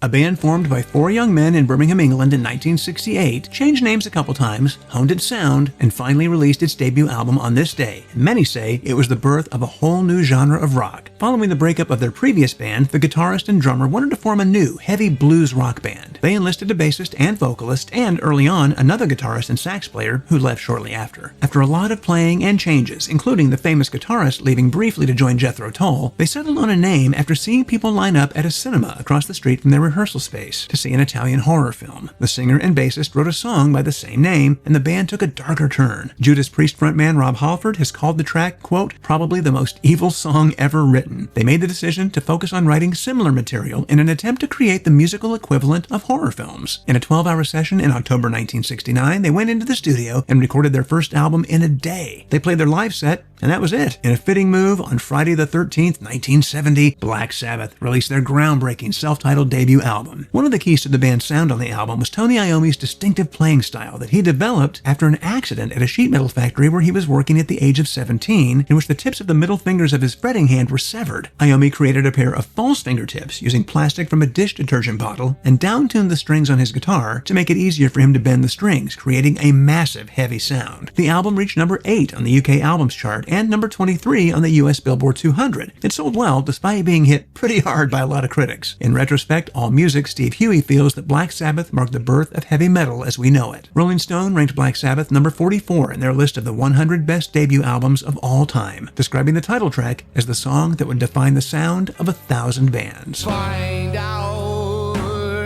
A band formed by 4 young men in Birmingham, England in 1968, changed names a couple times, honed its sound, and finally released its debut album on this day. Many say it was the birth of a whole new genre of rock. Following the breakup of their previous band, the guitarist and drummer wanted to form a new, heavy blues rock band. They enlisted a bassist and vocalist, and early on, another guitarist and sax player who left shortly after. After a lot of playing and changes, including the famous guitarist leaving briefly to join Jethro Tull, they settled on a name after seeing people line up at a cinema across the street from their rehearsal space to see an Italian horror film. The singer and bassist wrote a song by the same name, and the band took a darker turn. Judas Priest frontman Rob Halford has called the track, quote, probably the most evil song ever written. They made the decision to focus on writing similar material in an attempt to create the musical equivalent of horror films. In a 12-hour session in October 1969, they went into the studio and recorded their first album in a day. They played their live set, and that was it. In a fitting move, on Friday the 13th, 1970, Black Sabbath released their groundbreaking self-titled debut album. One of the keys to the band's sound on the album was Tony Iommi's distinctive playing style that he developed after an accident at a sheet metal factory where he was working at the age of 17, in which the tips of the middle fingers of his fretting hand were severed. Iommi created a pair of false fingertips using plastic from a dish detergent bottle and down-tuned the strings on his guitar to make it easier for him to bend the strings, creating a massive, heavy sound. The album reached number 8 on the UK Albums Chart and number 23 on the US Billboard 200. It sold well despite being hit pretty hard by a lot of critics. In retrospect, AllMusic Steve Huey feels that Black Sabbath marked the birth of heavy metal as we know it. Rolling Stone ranked Black Sabbath number 44 in their list of the 100 best debut albums of all time, describing the title track as the song that would define the sound of 1,000 bands. Find out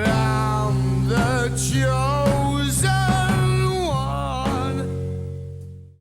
I'm the